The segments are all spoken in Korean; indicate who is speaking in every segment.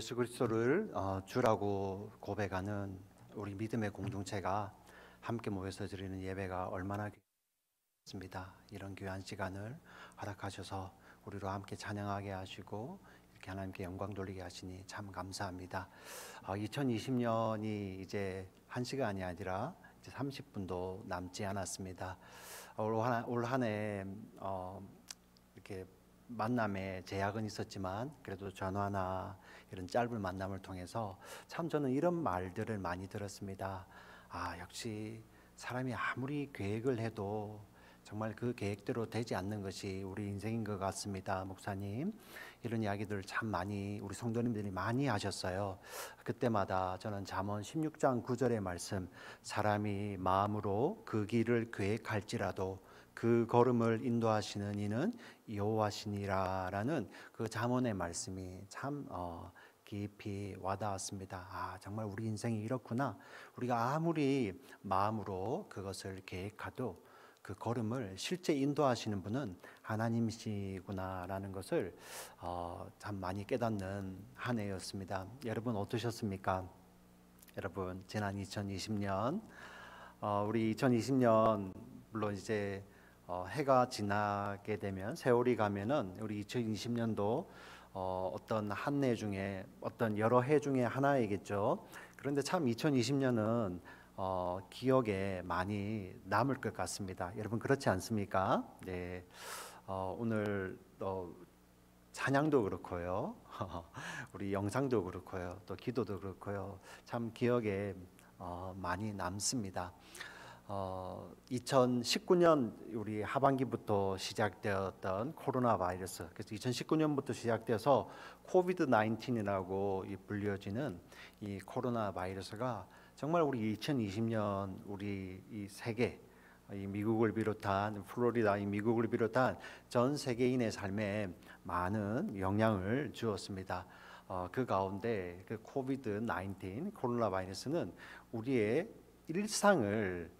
Speaker 1: 예수 그리스도를 주라고 고백하는 우리 믿음의 공동체가 함께 모여서 드리는 예배가 얼마나 귀합니다. 이런 귀한 시간을 허락하셔서 우리로 함께 찬양하게 하시고 이렇게 하나님께 영광 돌리게 하시니 참 감사합니다. 2020년이 이제 한 시간이 아니라 이제 30분도 남지 않았습니다. 올 한 해 이렇게 만남에 제약은 있었지만 그래도 전화나 이런 짧은 만남을 통해서 참 저는 이런 말들을 많이 들었습니다. 역시 사람이 아무리 계획을 해도 정말 그 계획대로 되지 않는 것이 우리 인생인 것 같습니다. 목사님, 이런 이야기들 참 많이 우리 성도님들이 많이 하셨어요. 그때마다 저는 잠언 16장 9절의 말씀, 사람이 마음으로 그 길을 계획할지라도 그 걸음을 인도하시는 이는 여호와시니라라는 그 잠언의 말씀이 참 깊이 와닿았습니다. 정말 우리 인생이 이렇구나. 우리가 아무리 마음으로 그것을 계획해도 그 걸음을 실제 인도하시는 분은 하나님이시구나라는 것을 참 많이 깨닫는 한 해였습니다. 여러분 어떠셨습니까? 여러분 지난 2020년 우리 2020년 물론 이제 해가 지나게 되면 세월이 가면은 우리 2020년도 어떤 한 해 중에 어떤 여러 해 중에 하나이겠죠. 그런데 참 2020년은 기억에 많이 남을 것 같습니다. 여러분 그렇지 않습니까? 네. 오늘 찬양도 그렇고요. 우리 영상도 그렇고요. 또 기도도 그렇고요. 참 기억에 많이 남습니다. 2019년 우리 하반기부터 시작되었던 코로나 바이러스, 그래서 2019년부터 시작돼서 코비드 19이라고 불려지는 이 코로나 바이러스가 정말 우리 2020년 우리 이 세계, 이 미국을 비롯한 플로리다, 이 미국을 비롯한 전 세계인의 삶에 많은 영향을 주었습니다. 그 가운데 그 코비드 19 코로나 바이러스는 우리의 일상을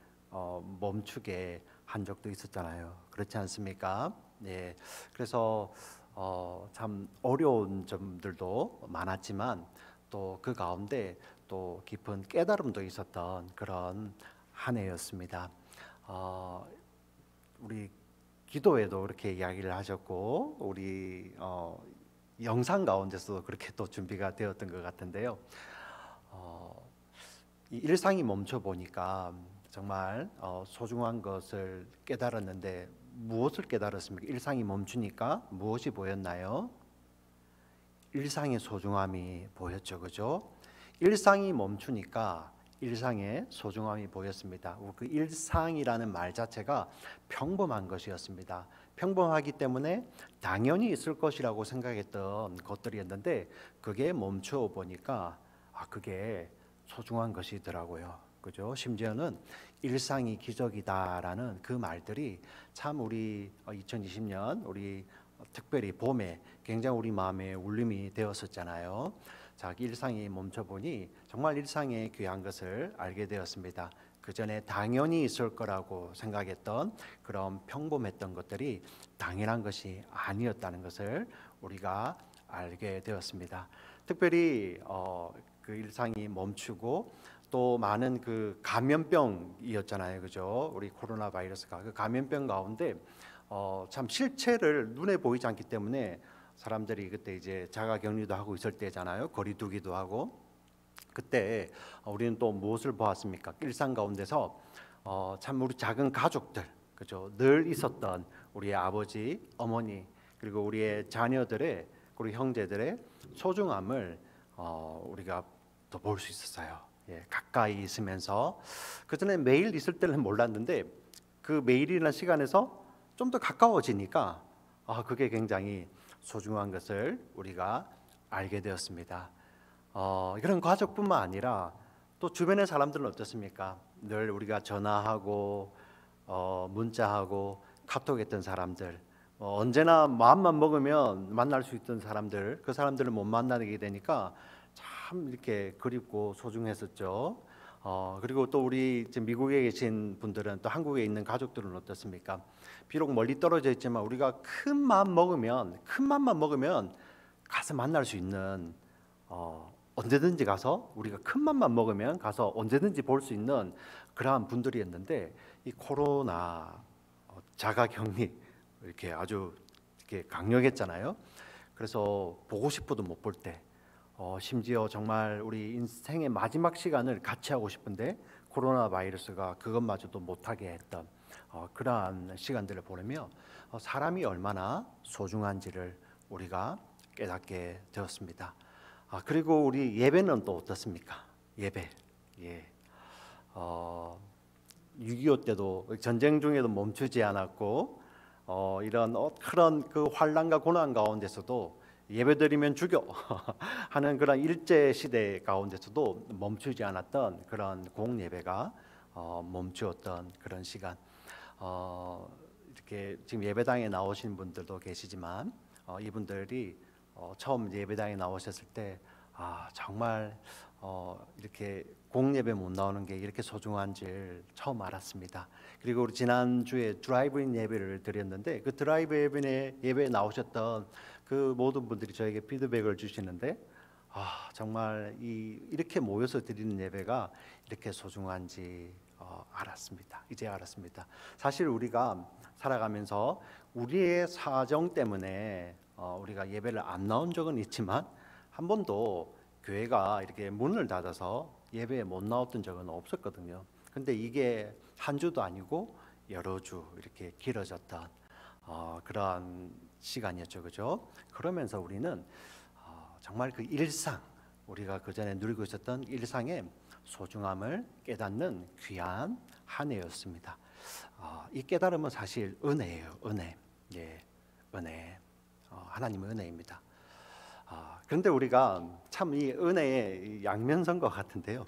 Speaker 1: 멈추게 한 적도 있었잖아요. 그렇지 않습니까? 네. 그래서 참 어려운 점들도 많았지만 또 그 가운데 또 깊은 깨달음도 있었던 그런 한 해였습니다. 우리 기도에도 그렇게 이야기를 하셨고 우리 영상 가운데서도 그렇게 또 준비가 되었던 것 같은데요. 이 일상이 멈춰 보니까 정말 소중한 것을 깨달았는데 무엇을 깨달았습니까? 일상이 멈추니까 무엇이 보였나요? 일상의 소중함이 보였죠, 그죠? 일상이 멈추니까 일상의 소중함이 보였습니다. 그 일상이라는 말 자체가 평범한 것이었습니다. 평범하기 때문에 당연히 있을 것이라고 생각했던 것들이었는데 그게 멈춰 보니까 그게 소중한 것이더라고요. 그죠? 심지어는 일상이 기적이다라는 그 말들이 참 우리 2020년 우리 특별히 봄에 굉장히 우리 마음에 울림이 되었었잖아요. 자, 일상이 멈춰보니 정말 일상의 귀한 것을 알게 되었습니다. 그 전에 당연히 있을 거라고 생각했던 그런 평범했던 것들이 당연한 것이 아니었다는 것을 우리가 알게 되었습니다. 특별히 그 일상이 멈추고 또 많은 그 감염병이었잖아요, 그죠? 우리 코로나 바이러스가 그 감염병 가운데 참 실체를 눈에 보이지 않기 때문에 사람들이 그때 이제 자가격리도 하고 있을 때잖아요. 거리두기도 하고 그때 우리는 또 무엇을 보았습니까? 일상 가운데서 참 우리 작은 가족들, 그죠? 늘 있었던 우리의 아버지, 어머니 그리고 우리의 자녀들의 우리 형제들의 소중함을 우리가 또 볼 수 있었어요. 예, 가까이 있으면서 그 전에 매일 있을 때는 몰랐는데 그 매일이라는 시간에서 좀 더 가까워지니까 그게 굉장히 소중한 것을 우리가 알게 되었습니다. 이런 가족뿐만 아니라 또 주변의 사람들은 어떻습니까? 늘 우리가 전화하고 문자하고 카톡했던 사람들, 언제나 마음만 먹으면 만날 수 있던 사람들, 그 사람들을 못 만나게 되니까 참 이렇게 그립고 소중했었죠. 그리고 또 우리 지금 미국에 계신 분들은 또 한국에 있는 가족들은 어떻습니까? 비록 멀리 떨어져 있지만 우리가 큰 맘만 먹으면 가서 만날 수 있는 언제든지 가서 우리가 큰 맘만 먹으면 가서 언제든지 볼 수 있는 그러한 분들이었는데 이 코로나 자가격리 이렇게 아주 이렇게 강력했잖아요. 그래서 보고 싶어도 못 볼 때, 심지어 정말 우리 인생의 마지막 시간을 같이 하고 싶은데 코로나 바이러스가 그것마저도 못하게 했던 그러한 시간들을 보내며 사람이 얼마나 소중한지를 우리가 깨닫게 되었습니다. 그리고 우리 예배는 또 어떻습니까? 예배, 예, 6.25 때도 전쟁 중에도 멈추지 않았고 이런 그런 그 환란과 고난 가운데서도 예배드리면 죽여 하는 그런 일제 시대 가운데서도 멈추지 않았던 그런 공예배가 멈추었던 그런 시간. 이렇게 지금 예배당에 나오신 분들도 계시지만 이분들이 처음 예배당에 나오셨을 때 정말 이렇게 공예배 못 나오는 게 이렇게 소중한지 처음 알았습니다. 그리고 우리 지난주에 드라이브인 예배를 드렸는데 그 드라이브인 예배에 나오셨던 그 모든 분들이 저에게 피드백을 주시는데 정말 이렇게 모여서 드리는 예배가 이렇게 소중한지 알았습니다. 이제 알았습니다. 사실 우리가 살아가면서 우리의 사정 때문에 우리가 예배를 안 나온 적은 있지만 한 번도 교회가 이렇게 문을 닫아서 예배에 못 나왔던 적은 없었거든요. 근데 이게 한 주도 아니고 여러 주 이렇게 길어졌던 그러한 시간이었죠, 그죠? 그러면서 우리는 정말 그 일상, 우리가 그 전에 누리고 있었던 일상의 소중함을 깨닫는 귀한 한 해였습니다. 이 깨달음은 사실 은혜예요, 은혜. 예, 은혜. 하나님의 은혜입니다. 그런데 우리가 참 이 은혜의 양면성인 것 같은데요.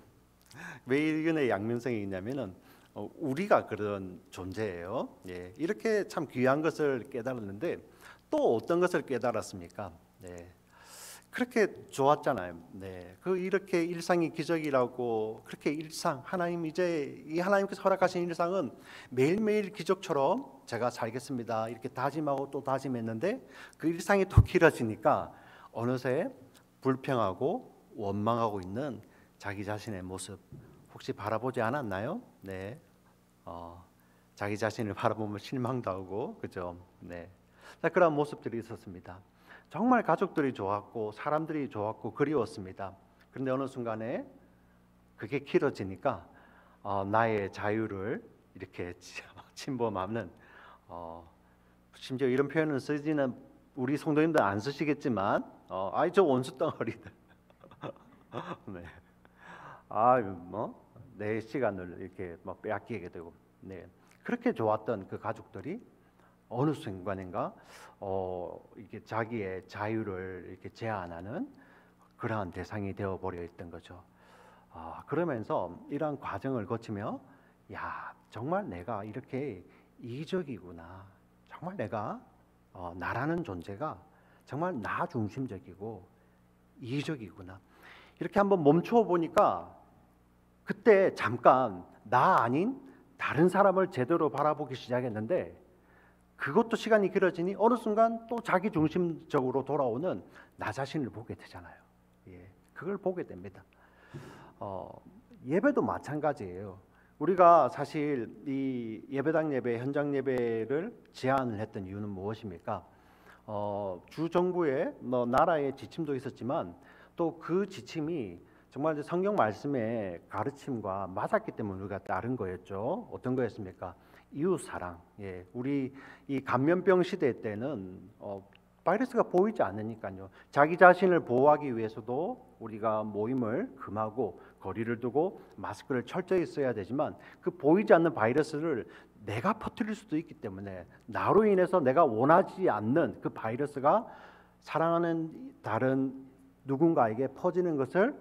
Speaker 1: 왜 이 은혜의 양면성이 있냐면은 우리가 그런 존재예요. 예, 이렇게 참 귀한 것을 깨달았는데 또 어떤 것을 깨달았습니까? 네, 그렇게 좋았잖아요. 네, 그 이렇게 일상이 기적이라고 그렇게 일상 하나님 이제 이 하나님께서 허락하신 일상은 매일매일 기적처럼 제가 살겠습니다. 이렇게 다짐하고 또 다짐했는데 그 일상이 또 길어지니까 어느새 불평하고 원망하고 있는 자기 자신의 모습 혹시 바라보지 않았나요? 네, 자기 자신을 바라보면 실망도 하고 그죠? 네, 그런 모습들이 있었습니다. 정말 가족들이 좋았고 사람들이 좋았고 그리웠습니다. 그런데 어느 순간에 그게 길어지니까 나의 자유를 이렇게 침범하는 심지어 이런 표현을 쓰지는 우리 성도님들 안 쓰시겠지만 아이 저 원수 덩어리들 네. 내 시간을 이렇게 막 빼앗기게 되고 네. 그렇게 좋았던 그 가족들이 어느 순간인가 이게 자기의 자유를 이렇게 제한하는 그러한 대상이 되어 버려 있던 거죠. 그러면서 이러한 과정을 거치며 정말 내가 이렇게 이기적이구나. 정말 내가 나라는 존재가 정말 나 중심적이고 이기적이구나. 이렇게 한번 멈춰 보니까 그때 잠깐 나 아닌 다른 사람을 제대로 바라보기 시작했는데 그것도 시간이 길어지니 어느 순간 또 자기 중심적으로 돌아오는 나 자신을 보게 되잖아요. 예, 그걸 보게 됩니다. 예배도 마찬가지예요. 우리가 사실 이 예배당 예배, 현장 예배를 제안을 했던 이유는 무엇입니까? 주 정부의 나라의 지침도 있었지만 또 그 지침이 정말 성경 말씀의 가르침과 맞았기 때문에 우리가 따른 거였죠. 어떤 거였습니까? 이웃 사랑. 예, 우리 이 감염병 시대 때는 바이러스가 보이지 않으니까요. 자기 자신을 보호하기 위해서도 우리가 모임을 금하고 거리를 두고 마스크를 철저히 써야 되지만 그 보이지 않는 바이러스를 내가 퍼뜨릴 수도 있기 때문에 나로 인해서 내가 원하지 않는 그 바이러스가 사랑하는 다른 누군가에게 퍼지는 것을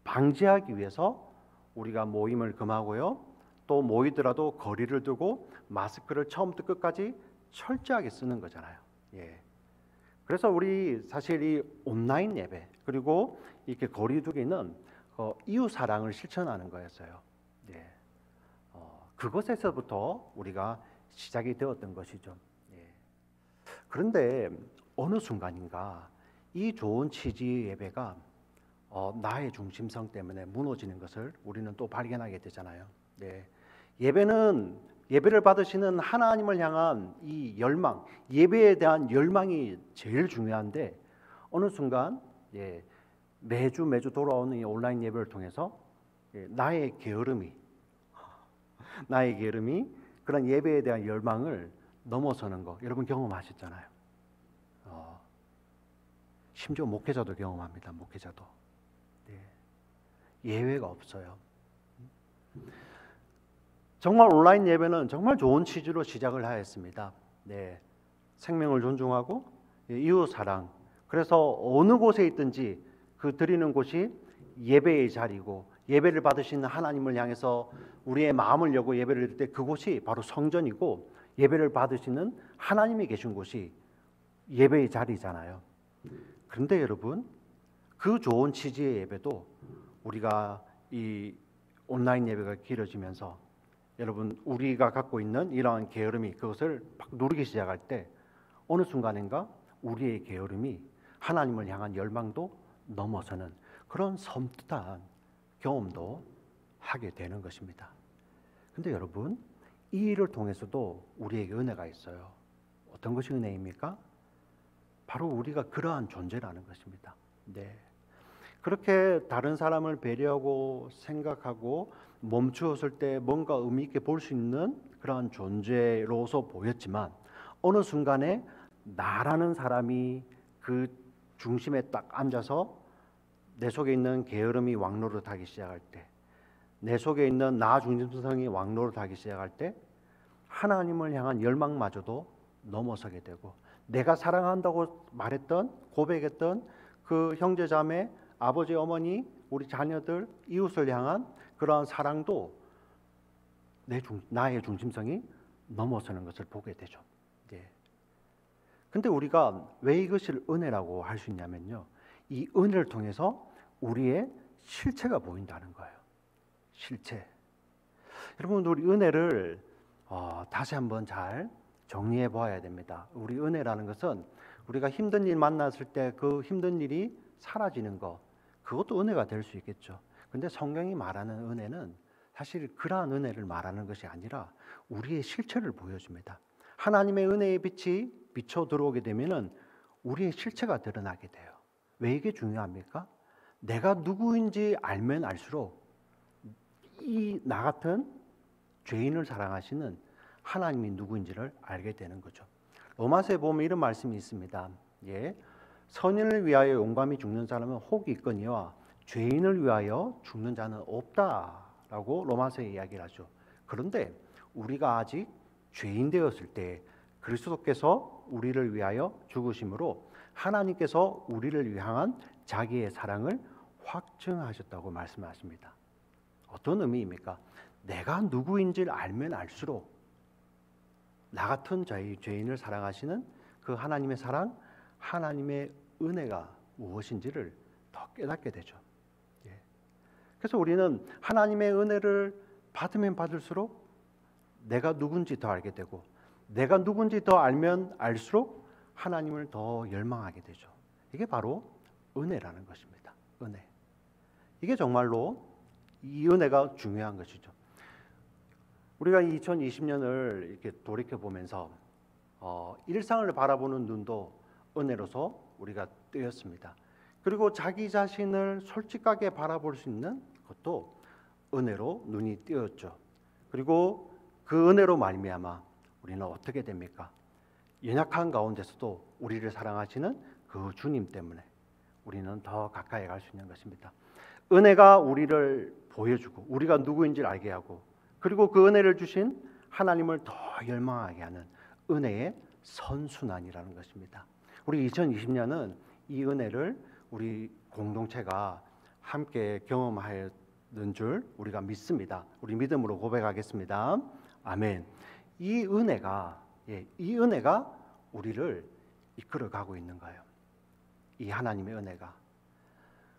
Speaker 1: 방지하기 위해서 우리가 모임을 금하고요. 또 모이더라도 거리를 두고 마스크를 처음부터 끝까지 철저하게 쓰는 거잖아요. 예. 그래서 우리 사실 이 온라인 예배 그리고 이렇게 거리두기는 이웃 사랑을 실천하는 거였어요. 예. 그것에서부터 우리가 시작이 되었던 것이죠. 예. 그런데 어느 순간인가 이 좋은 취지의 예배가 나의 중심성 때문에 무너지는 것을 우리는 또 발견하게 되잖아요. 네. 예배를 받으시는 하나님을 향한 이 열망, 예배에 대한 열망이 제일 중요한데 어느 순간 매주 돌아오는 이 온라인 예배를 통해서 나의 게으름이 그런 예배에 대한 열망을 넘어서는 거 여러분 경험하셨잖아요. 심지어 목회자도 경험합니다. 목회자도 예외가 없어요. 정말 온라인 예배는 정말 좋은 취지로 시작을 하였습니다. 생명을 존중하고 이웃 사랑. 그래서 어느 곳에 있든지 그 드리는 곳이 예배의 자리고 예배를 받으시는 하나님을 향해서 우리의 마음을 열고 예배를 드릴 때 그곳이 바로 성전이고 예배를 받으시는 하나님이 계신 곳이 예배의 자리잖아요. 그런데 여러분 그 좋은 취지의 예배도 우리가 이 온라인 예배가 길어지면서 여러분 우리가 갖고 있는 이러한 게으름이 그것을 막 누르기 시작할 때 어느 순간인가 우리의 게으름이 하나님을 향한 열망도 넘어서는 그런 섬뜩한 경험도 하게 되는 것입니다. 근데 여러분 이 일을 통해서도 우리에게 은혜가 있어요. 어떤 것이 은혜입니까? 바로 우리가 그러한 존재라는 것입니다. 그렇게 다른 사람을 배려하고 생각하고 멈추었을 때 뭔가 의미 있게 볼 수 있는 그러한 존재로서 보였지만 어느 순간에 나라는 사람이 그 중심에 딱 앉아서 내 속에 있는 게으름이 왕노릇하기 시작할 때, 내 속에 있는 나 중심성이 왕노릇하기 시작할 때 하나님을 향한 열망마저도 넘어서게 되고 내가 사랑한다고 말했던 고백했던 그 형제자매, 아버지, 어머니, 우리 자녀들, 이웃을 향한 그러한 사랑도 나의 중심성이 넘어서는 것을 보게 되죠. 근데 우리가 왜 이것을 은혜라고 할 수 있냐면요, 이 은혜를 통해서 우리의 실체가 보인다는 거예요. 실체. 여러분 우리 은혜를 다시 한번 잘 정리해 보아야 됩니다. 우리 은혜라는 것은 우리가 힘든 일 만났을 때 그 힘든 일이 사라지는 것, 그것도 은혜가 될 수 있겠죠. 근데 성경이 말하는 은혜는 사실 그러한 은혜를 말하는 것이 아니라 우리의 실체를 보여줍니다. 하나님의 은혜의 빛이 비쳐 들어오게 되면은 우리의 실체가 드러나게 돼요. 왜 이게 중요합니까? 내가 누구인지 알면 알수록 이 나 같은 죄인을 사랑하시는 하나님이 누구인지를 알게 되는 거죠. 로마서에 보면 이런 말씀이 있습니다. 선인을 위하여 용감히 죽는 사람은 혹이 있거니와 죄인을 위하여 죽는 자는 없다라고 로마서에 이야기를 하죠. 그런데 우리가 아직 죄인 되었을 때 그리스도께서 우리를 위하여 죽으심으로 하나님께서 우리를 향한 자기의 사랑을 확증하셨다고 말씀하십니다. 어떤 의미입니까? 내가 누구인지를 알면 알수록 나 같은 죄인을 사랑하시는 그 하나님의 사랑, 하나님의 은혜가 무엇인지를 더 깨닫게 되죠. 그래서 우리는 하나님의 은혜를 받으면 받을수록 내가 누군지 더 알게 되고 내가 누군지 더 알면 알수록 하나님을 더 열망하게 되죠. 이게 바로 은혜라는 것입니다. 은혜. 이게 정말로 이 은혜가 중요한 것이죠. 우리가 2020년을 이렇게 돌이켜 보면서 일상을 바라보는 눈도 은혜로서 우리가 뜨였습니다. 그리고 자기 자신을 솔직하게 바라볼 수 있는 것도 은혜로 눈이 뜨였죠. 그리고 그 은혜로 말미암아 우리는 어떻게 됩니까? 연약한 가운데서도 우리를 사랑하시는 그 주님 때문에 우리는 더 가까이 갈 수 있는 것입니다. 은혜가 우리를 보여주고 우리가 누구인지를 알게 하고 그리고 그 은혜를 주신 하나님을 더 열망하게 하는 은혜의 선순환이라는 것입니다. 우리 2020년은 이 은혜를 우리 공동체가 함께 경험하였는 줄 우리가 믿습니다. 우리 믿음으로 고백하겠습니다. 아멘. 이 은혜가 우리를 이끌어가고 있는 거예요. 이 하나님의 은혜가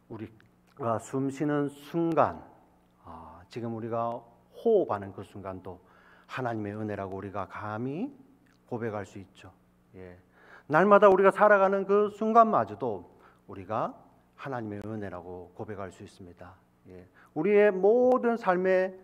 Speaker 1: 우리가 숨 쉬는 순간, 지금 우리가 호흡하는 그 순간도 하나님의 은혜라고 우리가 감히 고백할 수 있죠. 날마다 우리가 살아가는 그 순간마저도 우리가 하나님의 은혜라고 고백할 수 있습니다. 예. 우리의 모든 삶에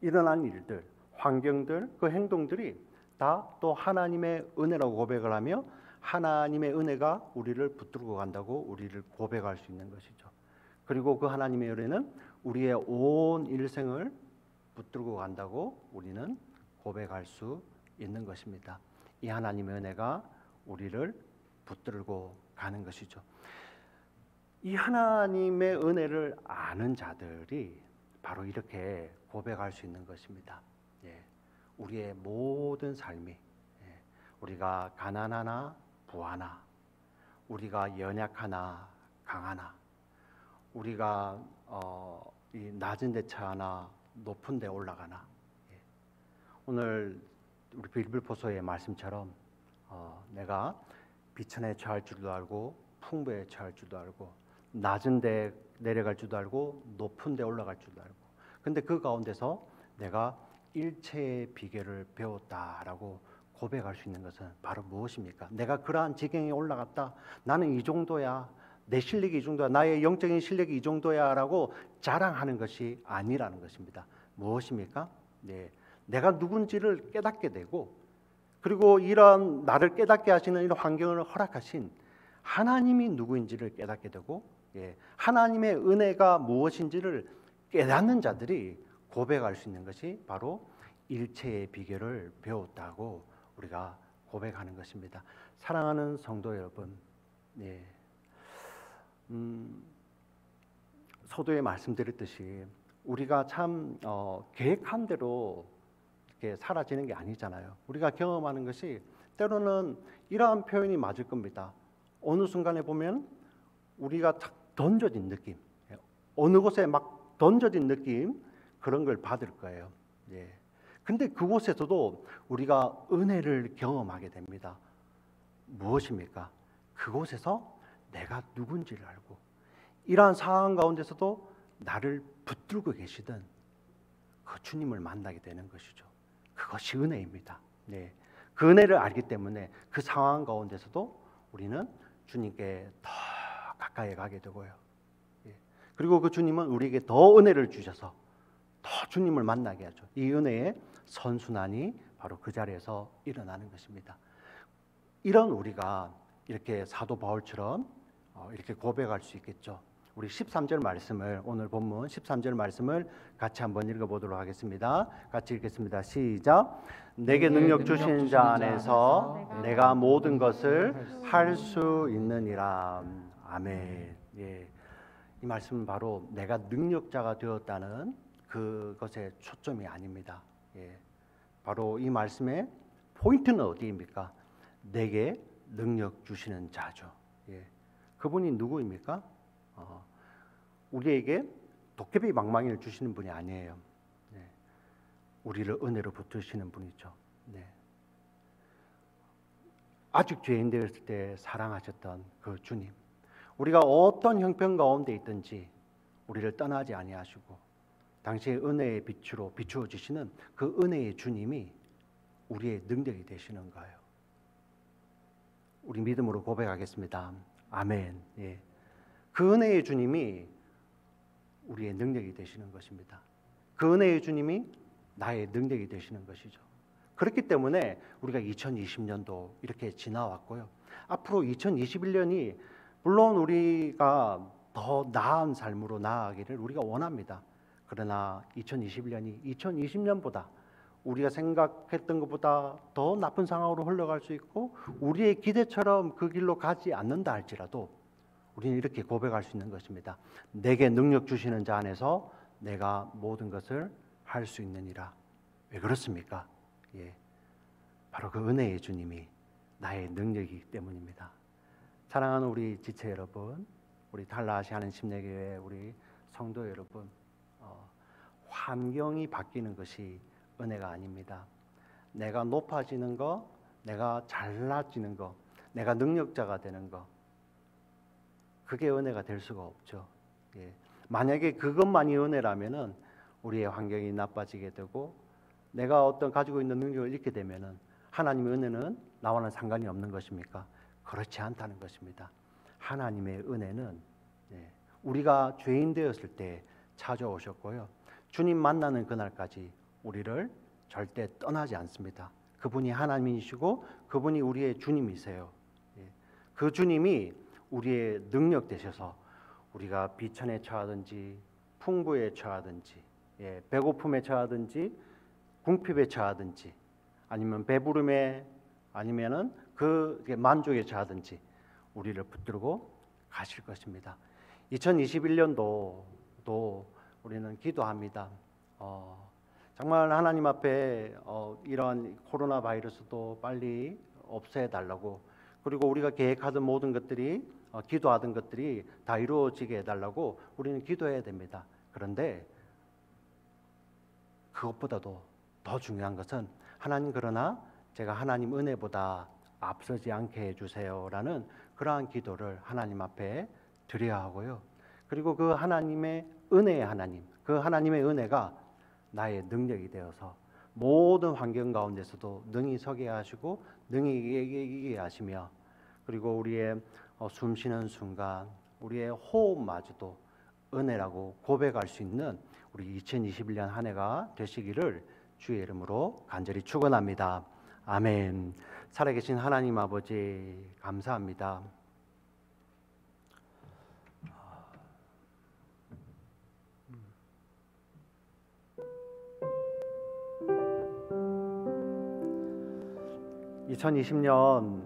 Speaker 1: 일어난 일들, 환경들, 그 행동들이 다 또 하나님의 은혜라고 고백을 하며 하나님의 은혜가 우리를 붙들고 간다고 우리를 고백할 수 있는 것이죠. 그리고 그 하나님의 은혜는 우리의 온 일생을 붙들고 간다고 우리는 고백할 수 있는 것입니다. 이 하나님의 은혜가 우리를 붙들고 가는 것이죠. 이 하나님의 은혜를 아는 자들이 바로 이렇게 고백할 수 있는 것입니다. 예. 우리의 모든 삶이 우리가 가난하나 부하나, 우리가 연약하나 강하나, 우리가 이 낮은 데 처하나 높은 데 올라가나, 오늘 우리 빌립보서의 말씀처럼 내가 비천에 처할 줄도 알고 풍부에 처할 줄도 알고 낮은 데 내려갈 줄도 알고 높은 데 올라갈 줄도 알고, 근데 그 가운데서 내가 일체의 비결을 배웠다라고 고백할 수 있는 것은 바로 무엇입니까? 내가 그러한 지경에 올라갔다, 나는 이 정도야, 내 실력이 이 정도야, 나의 영적인 실력이 이 정도야 라고 자랑하는 것이 아니라는 것입니다. 무엇입니까? 네, 내가 누군지를 깨닫게 되고, 그리고 이런 나를 깨닫게 하시는 이런 환경을 허락하신 하나님이 누구인지를 깨닫게 되고, 하나님의 은혜가 무엇인지를 깨닫는 자들이 고백할 수 있는 것이 바로 일체의 비결을 배웠다고 우리가 고백하는 것입니다. 사랑하는 성도 여러분, 서두에 말씀드렸듯이 우리가 참 계획한 대로 이렇게 사라지는 게 아니잖아요. 우리가 경험하는 것이 때로는 이러한 표현이 맞을 겁니다. 어느 순간에 보면 우리가 탁 던져진 느낌, 어느 곳에 막 던져진 느낌, 그런 걸 받을 거예요. 근데 그곳에서도 우리가 은혜를 경험하게 됩니다. 무엇입니까? 그곳에서 내가 누군지를 알고, 이러한 상황 가운데서도 나를 붙들고 계시던 그 주님을 만나게 되는 것이죠. 그것이 은혜입니다. 그 은혜를 알기 때문에 그 상황 가운데서도 우리는 주님께 더 가까이 가게 되고요. 그리고 그 주님은 우리에게 더 은혜를 주셔서 더 주님을 만나게 하죠. 이 은혜의 선순환이 바로 그 자리에서 일어나는 것입니다. 이런 우리가 이렇게 사도 바울처럼 이렇게 고백할 수 있겠죠. 우리 13절 말씀을, 오늘 본문 13절 말씀을 같이 한번 읽어보도록 하겠습니다. 같이 읽겠습니다. 시작. 내게 능력 주시는 자 안에서 내가 모든 것을 할 수 있느니라. 아멘. 이 말씀은 바로 내가 능력자가 되었다는 그것의 초점이 아닙니다. 바로 이 말씀의 포인트는 어디입니까? 내게 능력 주시는 자죠. 그분이 누구입니까? 우리에게 도깨비 망망이를 주시는 분이 아니에요. 우리를 은혜로 붙드시는 분이죠. 아직 죄인 되었을 때 사랑하셨던 그 주님, 우리가 어떤 형편 가운데 있든지 우리를 떠나지 아니하시고 당시의 은혜의 빛으로 비추어 주시는 그 은혜의 주님이 우리의 능력이 되시는 거예요. 우리 믿음으로 고백하겠습니다. 아멘. 그 은혜의 주님이 우리의 능력이 되시는 것입니다. 그 은혜의 주님이 나의 능력이 되시는 것이죠. 그렇기 때문에 우리가 2020년도 이렇게 지나왔고요. 앞으로 2021년이 물론 우리가 더 나은 삶으로 나아가기를 우리가 원합니다. 그러나 2021년이 2020년보다 우리가 생각했던 것보다 더 나쁜 상황으로 흘러갈 수 있고, 우리의 기대처럼 그 길로 가지 않는다 할지라도 우리는 이렇게 고백할 수 있는 것입니다. 내게 능력 주시는 자 안에서 내가 모든 것을 할 수 있느니라. 왜 그렇습니까? 바로 그 은혜의 주님이 나의 능력이기 때문입니다. 사랑하는 우리 지체 여러분, 우리 달라시아는 심내교회 우리 성도 여러분, 환경이 바뀌는 것이 은혜가 아닙니다. 내가 높아지는 거, 내가 잘나지는 거, 내가 능력자가 되는 거, 그게 은혜가 될 수가 없죠. 만약에 그것만이 은혜라면은 우리의 환경이 나빠지게 되고 내가 어떤 가지고 있는 능력을 잃게 되면은 하나님의 은혜는 나와는 상관이 없는 것입니까? 그렇지 않다는 것입니다. 하나님의 은혜는 우리가 죄인 되었을 때 찾아오셨고요. 주님 만나는 그날까지 우리를 절대 떠나지 않습니다. 그분이 하나님이시고 그분이 우리의 주님이세요. 그 주님이 우리의 능력 되셔서 우리가 비천에 처하든지 풍부에 처하든지 배고픔에 처하든지 궁핍에 처하든지 아니면 배부름에 아니면은 그 만족에 처하든지 우리를 붙들고 가실 것입니다. 2021년도 우리는 기도합니다. 정말 하나님 앞에 이런 코로나 바이러스도 빨리 없애달라고, 그리고 우리가 계획하던 모든 것들이 기도하던 것들이 다 이루어지게 해달라고 우리는 기도해야 됩니다. 그런데 그것보다도 더 중요한 것은 하나님, 그러나 제가 하나님 은혜보다 앞서지 않게 해주세요라는 그러한 기도를 하나님 앞에 드려야 하고요. 그리고 그 하나님의 은혜의 하나님, 그 하나님의 은혜가 나의 능력이 되어서 모든 환경 가운데서도 능히 서게 하시고 능히 이기게 하시며, 그리고 우리의 숨 쉬는 순간 우리의 호흡마저도 은혜라고 고백할 수 있는 우리 2021년 한 해가 되시기를 주의 이름으로 간절히 축원합니다. 아멘. 살아계신 하나님 아버지 감사합니다. (2020년)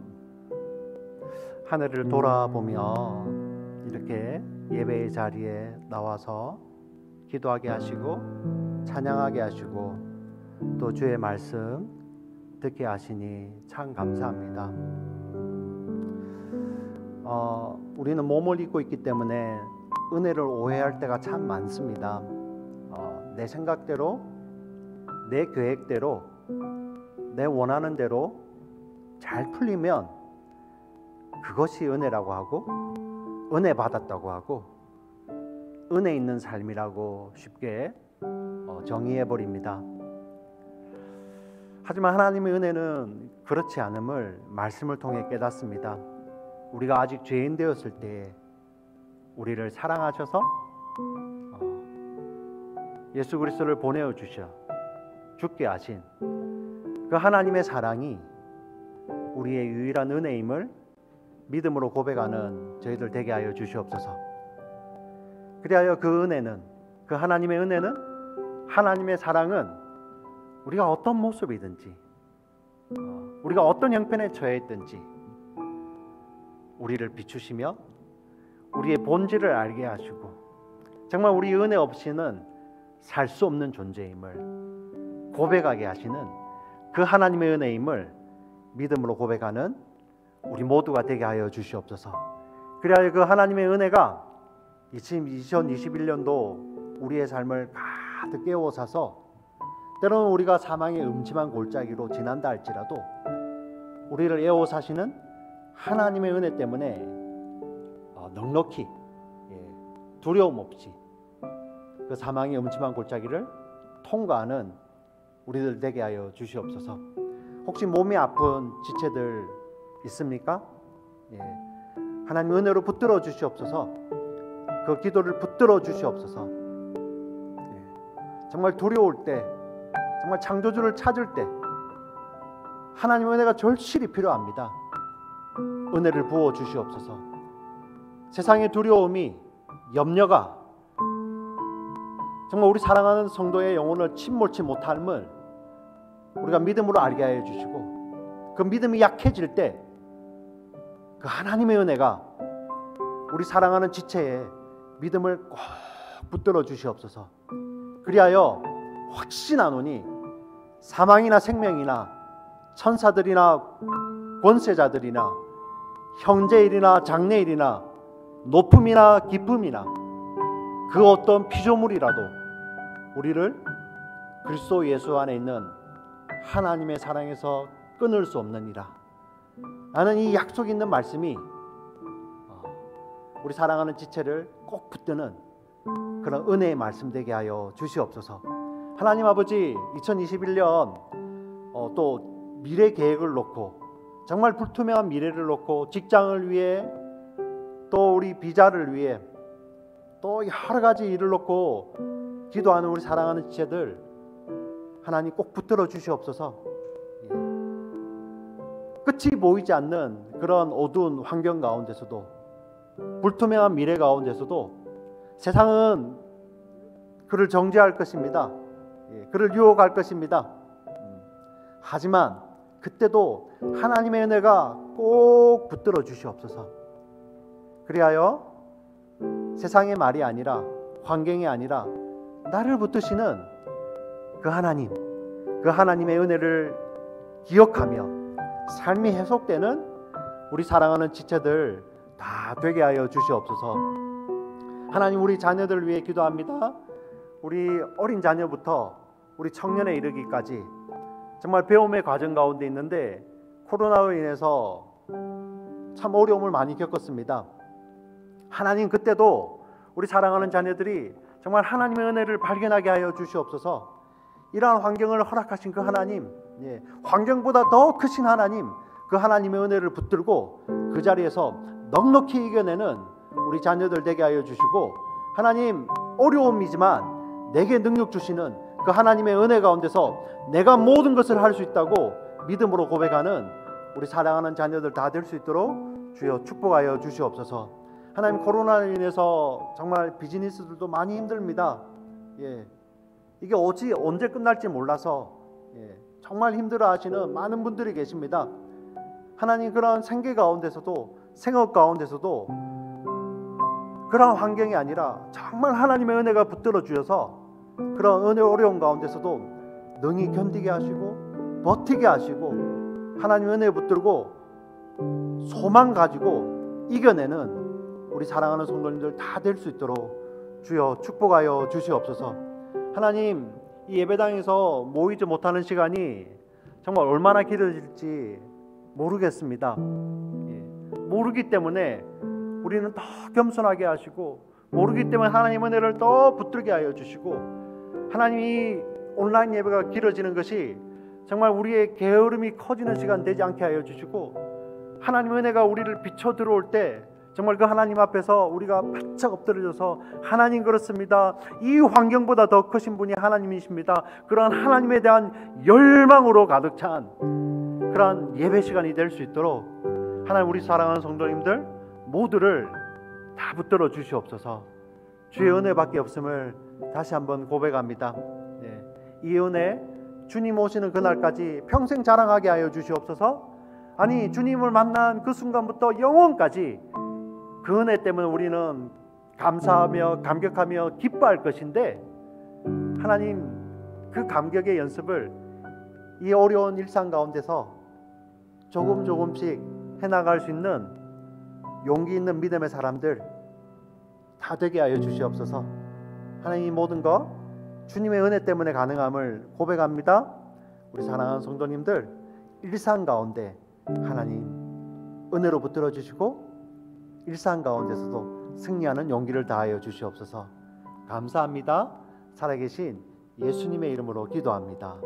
Speaker 1: 한 해를 돌아보며 이렇게 예배의 자리에 나와서 기도하게 하시고 찬양하게 하시고 또 주의 말씀 듣게 하시니 참 감사합니다. 우리는 몸을 입고 있기 때문에 은혜를 오해할 때가 참 많습니다. 내 생각대로, 내 계획대로, 내 원하는 대로 잘 풀리면 그것이 은혜라고 하고 은혜 받았다고 하고 은혜 있는 삶이라고 쉽게 정의해버립니다. 하지만 하나님의 은혜는 그렇지 않음을 말씀을 통해 깨닫습니다. 우리가 아직 죄인 되었을 때 우리를 사랑하셔서 예수 그리스도를 보내어 주셔 죽게 하신 그 하나님의 사랑이 우리의 유일한 은혜임을 믿음으로 고백하는 저희들 되게 하여 주시옵소서. 그리하여 그 은혜는, 그 하나님의 은혜는, 하나님의 사랑은 우리가 어떤 모습이든지 우리가 어떤 형편에 처해 있든지 우리를 비추시며 우리의 본질을 알게 하시고 정말 우리 은혜 없이는 살 수 없는 존재임을 고백하게 하시는 그 하나님의 은혜임을 믿음으로 고백하는 우리 모두가 되게 하여 주시옵소서. 그리하여 그 하나님의 은혜가 2021년도 우리의 삶을 가득 깨워사서 때로는 우리가 사망의 음침한 골짜기로 지난다 할지라도 우리를 에워사시는 하나님의 은혜 때문에 넉넉히 두려움 없이 그 사망의 음침한 골짜기를 통과하는 우리들 되게 하여 주시옵소서. 혹시 몸이 아픈 지체들 있습니까? 하나님 은혜로 붙들어 주시옵소서. 그 기도를 붙들어 주시옵소서. 정말 두려울 때, 정말 창조주를 찾을 때 하나님의 은혜가 절실히 필요합니다. 은혜를 부어 주시옵소서. 세상의 두려움이, 염려가 정말 우리 사랑하는 성도의 영혼을 침몰치 못함을 우리가 믿음으로 알게 하여 주시고, 그 믿음이 약해질 때 그 하나님의 은혜가 우리 사랑하는 지체에 믿음을 꼭 붙들어 주시옵소서. 그리하여 확신하노니 사망이나 생명이나 천사들이나 권세자들이나 형제일이나 장래일이나 높음이나 깊음이나 그 어떤 피조물이라도 우리를 그리스도 예수 안에 있는 하나님의 사랑에서 끊을 수 없느니라. 나는 이 약속 있는 말씀이 우리 사랑하는 지체를 꼭 붙드는 그런 은혜의 말씀 되게 하여 주시옵소서. 하나님 아버지, 2021년 또 미래 계획을 놓고 정말 불투명한 미래를 놓고 직장을 위해 또 우리 비자를 위해 또 여러 가지 일을 놓고 기도하는 우리 사랑하는 지체들 하나님 꼭 붙들어 주시옵소서. 끝이 보이지 않는 그런 어두운 환경 가운데서도, 불투명한 미래 가운데서도 세상은 그를 정죄할 것입니다. 그를 유혹할 것입니다. 하지만 그때도 하나님의 은혜가 꼭 붙들어 주시옵소서. 그리하여 세상의 말이 아니라, 환경이 아니라 나를 붙드시는 그 하나님, 그 하나님의 은혜를 기억하며 삶이 회복되는 우리 사랑하는 지체들 다 되게 하여 주시옵소서. 하나님, 우리 자녀들을 위해 기도합니다. 우리 어린 자녀부터 우리 청년에 이르기까지 정말 배움의 과정 가운데 있는데 코로나로 인해서 참 어려움을 많이 겪었습니다. 하나님, 그때도 우리 사랑하는 자녀들이 정말 하나님의 은혜를 발견하게 하여 주시옵소서. 이러한 환경을 허락하신 그 하나님, 환경보다 더 크신 하나님, 그 하나님의 은혜를 붙들고 그 자리에서 넉넉히 이겨내는 우리 자녀들 되게 하여 주시고, 하나님, 어려움이지만 내게 능력 주시는 그 하나님의 은혜 가운데서 내가 모든 것을 할 수 있다고 믿음으로 고백하는 우리 사랑하는 자녀들 다 될 수 있도록 주여 축복하여 주시옵소서. 하나님, 코로나로 인해서 정말 비즈니스들도 많이 힘듭니다. 이게 언제 끝날지 몰라서 정말 힘들어하시는 많은 분들이 계십니다. 하나님, 그런 생계 가운데서도, 생업 가운데서도 그런 환경이 아니라 정말 하나님의 은혜가 붙들어 주셔서 그런 어려운 가운데서도 능히 견디게 하시고 버티게 하시고 하나님의 은혜 붙들고 소망 가지고 이겨내는 우리 사랑하는 성도님들 다 될 수 있도록 주여 축복하여 주시옵소서. 하나님, 이 예배당에서 모이지 못하는 시간이 정말 얼마나 길어질지 모르겠습니다. 모르기 때문에 우리는 더 겸손하게 하시고, 모르기 때문에 하나님의 은혜를 더 붙들게 하여 주시고, 하나님이 온라인 예배가 길어지는 것이 정말 우리의 게으름이 커지는 시간 되지 않게 하여 주시고, 하나님의 은혜가 우리를 비춰 들어올 때 정말 그 하나님 앞에서 우리가 바짝 엎드려져서 하나님, 그렇습니다, 이 환경보다 더 크신 분이 하나님이십니다, 그런 하나님에 대한 열망으로 가득 찬 그런 예배 시간이 될 수 있도록 하나님, 우리 사랑하는 성도님들 모두를 다 붙들어 주시옵소서. 주의 은혜밖에 없음을 다시 한번 고백합니다. 이 은혜 주님 오시는 그날까지 평생 자랑하게 하여 주시옵소서. 아니, 주님을 만난 그 순간부터 영원까지 그 은혜 때문에 우리는 감사하며 감격하며 기뻐할 것인데, 하나님, 그 감격의 연습을 이 어려운 일상 가운데서 조금씩 해나갈 수 있는 용기 있는 믿음의 사람들 다 되게 하여 주시옵소서. 하나님, 이 모든 것 주님의 은혜 때문에 가능함을 고백합니다. 우리 사랑하는 성도님들, 일상 가운데 하나님 은혜로 붙들어 주시고 일상 가운데서도 승리하는 용기를 다하여 주시옵소서. 감사합니다. 살아계신 예수님의 이름으로 기도합니다.